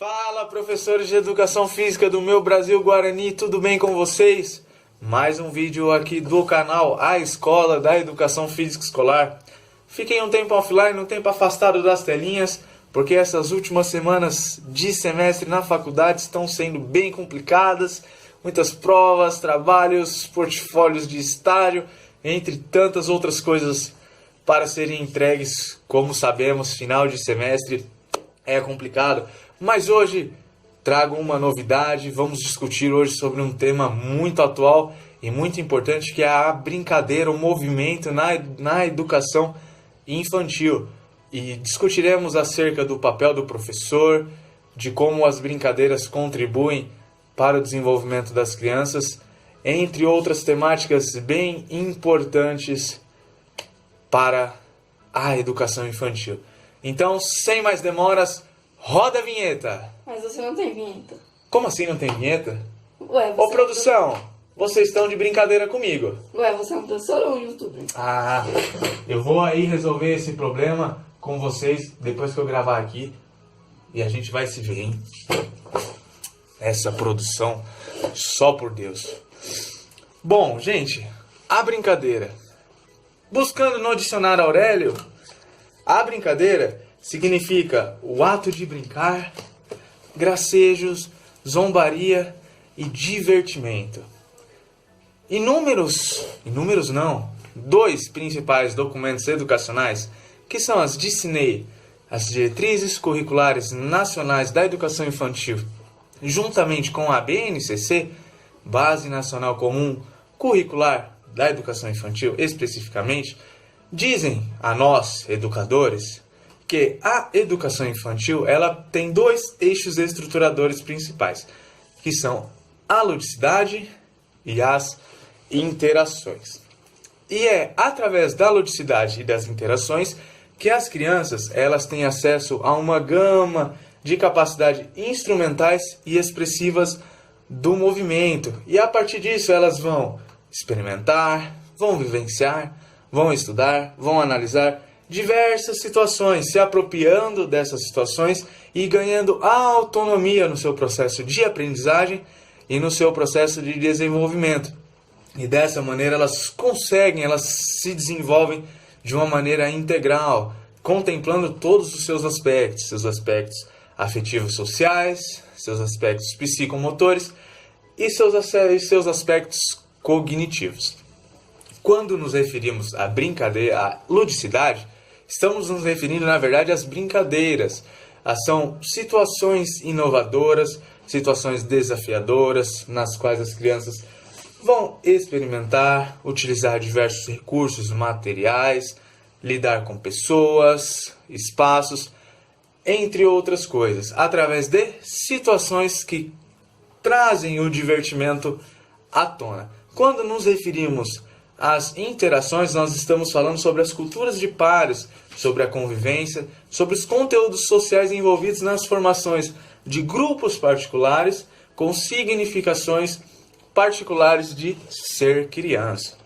Fala, professores de Educação Física do meu Brasil Guarani, tudo bem com vocês? Mais um vídeo aqui do canal A Escola da Educação Física Escolar. Fiquem um tempo offline, um tempo afastado das telinhas, porque essas últimas semanas de semestre na faculdade estão sendo bem complicadas. Muitas provas, trabalhos, portfólios de estágio, entre tantas outras coisas para serem entregues. Como sabemos, final de semestre é complicado. Mas hoje trago uma novidade, vamos discutir hoje sobre um tema muito atual e muito importante, que é a brincadeira, o movimento na educação infantil. E discutiremos acerca do papel do professor, de como as brincadeiras contribuem para o desenvolvimento das crianças, entre outras temáticas bem importantes para a educação infantil. Então, sem mais demoras, roda a vinheta! Mas você não tem vinheta. Como assim não tem vinheta? Ué, você Ô, produção, vocês estão de brincadeira comigo. Ué, você é um professor ou um youtuber? Ah, eu vou aí resolver esse problema com vocês depois que eu gravar aqui. E a gente vai se ver, hein? Essa produção, só por Deus. Bom, gente, a brincadeira. Buscando no dicionário Aurélio, a brincadeira significa o ato de brincar, gracejos, zombaria e divertimento. Dois principais documentos educacionais, que são as DICNEI, as Diretrizes Curriculares Nacionais da Educação Infantil, juntamente com a BNCC, Base Nacional Comum Curricular da Educação Infantil especificamente, dizem a nós, educadores, que a educação infantil ela tem dois eixos estruturadores principais, que são a ludicidade e as interações. E é através da ludicidade e das interações que as crianças elas têm acesso a uma gama de capacidades instrumentais e expressivas do movimento. E a partir disso elas vão experimentar, vão vivenciar, vão estudar, vão analisar diversas situações, se apropriando dessas situações e ganhando autonomia no seu processo de aprendizagem e no seu processo de desenvolvimento. E dessa maneira elas se desenvolvem de uma maneira integral, contemplando todos os seus aspectos afetivos sociais, seus aspectos psicomotores e seus aspectos cognitivos. Quando nos referimos à brincadeira, à ludicidade, estamos nos referindo, na verdade, às brincadeiras. São situações inovadoras, situações desafiadoras, nas quais as crianças vão experimentar, utilizar diversos recursos materiais, lidar com pessoas, espaços, entre outras coisas, através de situações que trazem o divertimento à tona. Quando nos referimos às interações, nós estamos falando sobre as culturas de pares, sobre a convivência, sobre os conteúdos sociais envolvidos nas formações de grupos particulares com significações particulares de ser criança.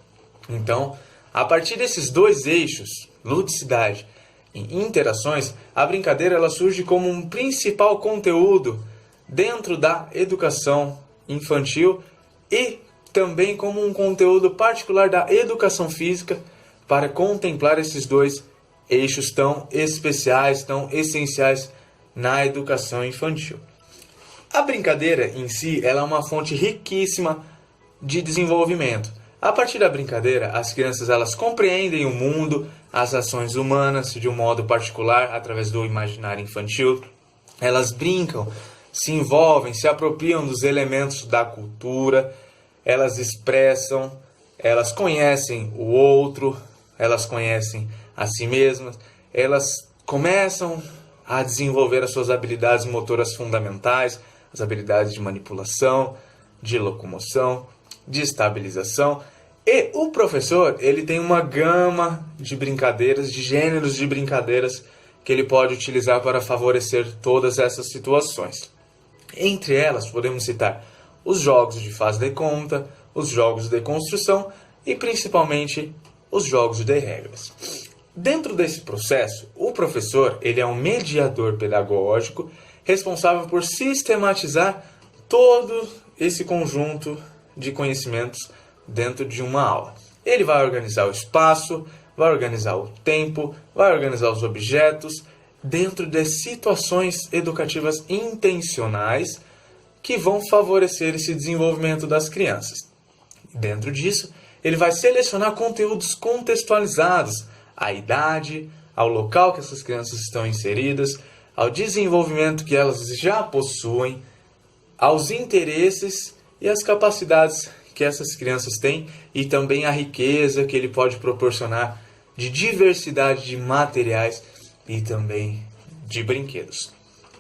Então, a partir desses dois eixos, ludicidade e interações, a brincadeira ela surge como um principal conteúdo dentro da educação infantil e também como um conteúdo particular da educação física para contemplar esses dois eixos tão especiais, tão essenciais na educação infantil. A brincadeira em si ela é uma fonte riquíssima de desenvolvimento. A partir da brincadeira, as crianças elas compreendem o mundo, as ações humanas de um modo particular através do imaginário infantil. Elas brincam, se envolvem, se apropriam dos elementos da cultura, elas expressam, elas conhecem o outro, elas conhecem a si mesmas, elas começam a desenvolver as suas habilidades motoras fundamentais, as habilidades de manipulação, de locomoção, de estabilização. E o professor, ele tem uma gama de brincadeiras, de gêneros de brincadeiras que ele pode utilizar para favorecer todas essas situações. Entre elas, podemos citar os jogos de faz de conta, os jogos de construção e principalmente os jogos de regras. Dentro desse processo, o professor ele é um mediador pedagógico responsável por sistematizar todo esse conjunto de conhecimentos dentro de uma aula. Ele vai organizar o espaço, vai organizar o tempo, vai organizar os objetos dentro de situações educativas intencionais que vão favorecer esse desenvolvimento das crianças. Dentro disso, ele vai selecionar conteúdos contextualizados à idade, ao local que essas crianças estão inseridas, ao desenvolvimento que elas já possuem, aos interesses e às capacidades que essas crianças têm e também a riqueza que ele pode proporcionar de diversidade de materiais e também de brinquedos.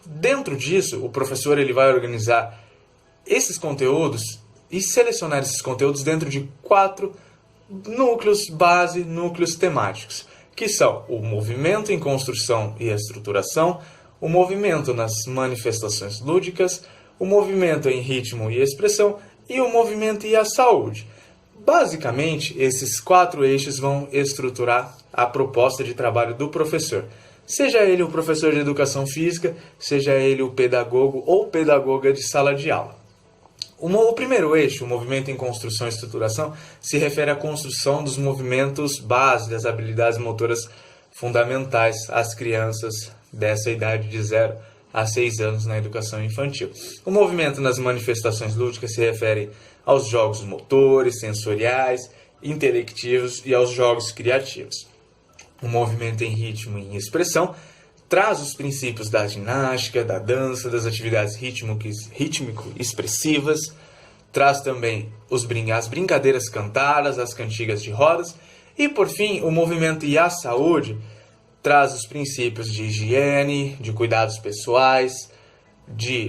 Dentro disso, o professor ele vai organizar esses conteúdos e selecionar esses conteúdos dentro de 4 núcleos base, núcleos temáticos, que são o movimento em construção e estruturação, o movimento nas manifestações lúdicas, o movimento em ritmo e expressão e o movimento e a saúde. Basicamente, esses 4 eixos vão estruturar a proposta de trabalho do professor. Seja ele o professor de educação física, seja ele o pedagogo ou pedagoga de sala de aula. O primeiro eixo, o movimento em construção e estruturação, se refere à construção dos movimentos base, das habilidades motoras fundamentais às crianças dessa idade de 0 a 6 anos na educação infantil. O movimento nas manifestações lúdicas se refere aos jogos motores, sensoriais, intelectivos e aos jogos criativos. O movimento em ritmo e em expressão traz os princípios da ginástica, da dança, das atividades rítmico-expressivas, traz também as brincadeiras cantadas, as cantigas de rodas, e por fim, o movimento e a saúde traz os princípios de higiene, de cuidados pessoais,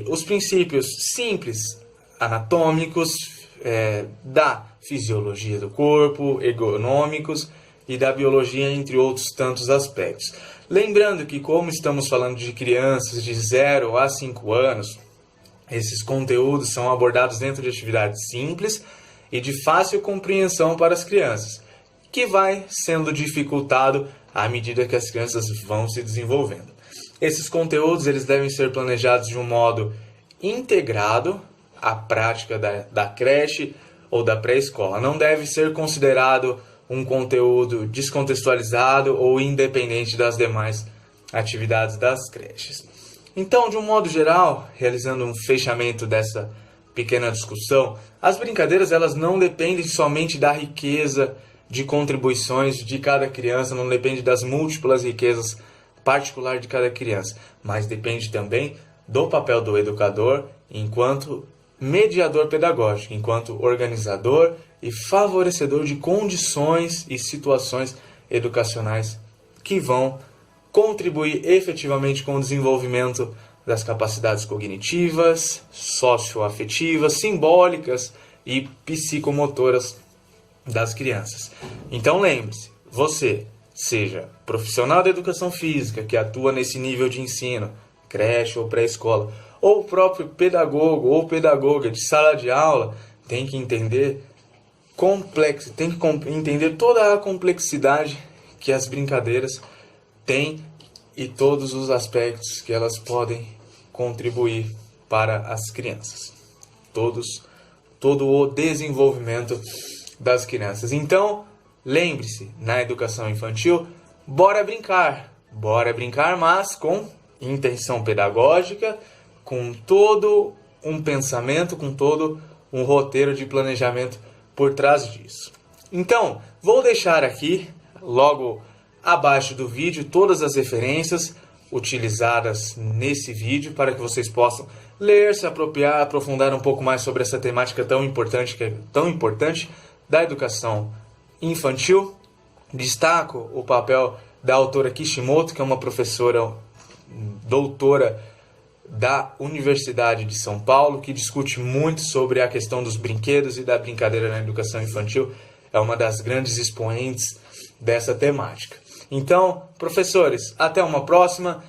os princípios simples anatômicos, da fisiologia do corpo, ergonômicos e da biologia, entre outros tantos aspectos. Lembrando que, como estamos falando de crianças de 0 a 5 anos, esses conteúdos são abordados dentro de atividades simples e de fácil compreensão para as crianças, que vai sendo dificultado à medida que as crianças vão se desenvolvendo. Esses conteúdos eles devem ser planejados de um modo integrado à prática da creche ou da pré-escola. Não deve ser considerado um conteúdo descontextualizado ou independente das demais atividades das creches. Então, de um modo geral, realizando um fechamento dessa pequena discussão, as brincadeiras elas não dependem somente da riqueza de contribuições de cada criança, não depende das múltiplas riquezas particulares de cada criança, mas depende também do papel do educador enquanto mediador pedagógico, enquanto organizador e favorecedor de condições e situações educacionais que vão contribuir efetivamente com o desenvolvimento das capacidades cognitivas, socioafetivas, simbólicas e psicomotoras das crianças. Então lembre-se, você, seja profissional da educação física que atua nesse nível de ensino, creche ou pré-escola, ou o próprio pedagogo ou pedagoga de sala de aula, tem que entender toda a complexidade que as brincadeiras têm e todos os aspectos que elas podem contribuir para as crianças. Todo o desenvolvimento das crianças. Então, lembre-se, na educação infantil, bora brincar, mas com intenção pedagógica, com todo um pensamento, com todo um roteiro de planejamento por trás disso. Então, vou deixar aqui, logo abaixo do vídeo, todas as referências utilizadas nesse vídeo para que vocês possam ler, se apropriar, aprofundar um pouco mais sobre essa temática tão importante da educação infantil. Destaco o papel da autora Kishimoto, que é uma professora doutora da Universidade de São Paulo, que discute muito sobre a questão dos brinquedos e da brincadeira na educação infantil. É uma das grandes expoentes dessa temática. Então, professores, até uma próxima.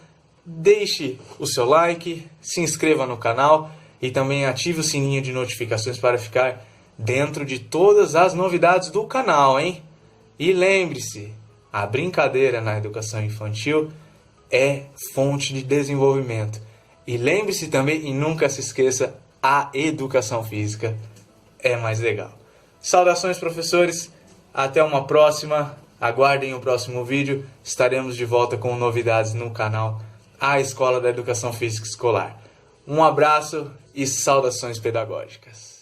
Deixe o seu like, se inscreva no canal e também ative o sininho de notificações para ficar dentro de todas as novidades do canal, hein? E lembre-se, a brincadeira na educação infantil é fonte de desenvolvimento, E lembre-se também e nunca se esqueça, a educação física é mais legal. Saudações, professores, até uma próxima, aguardem o próximo vídeo, estaremos de volta com novidades no canal A Escola da Educação Física Escolar. Um abraço e saudações pedagógicas.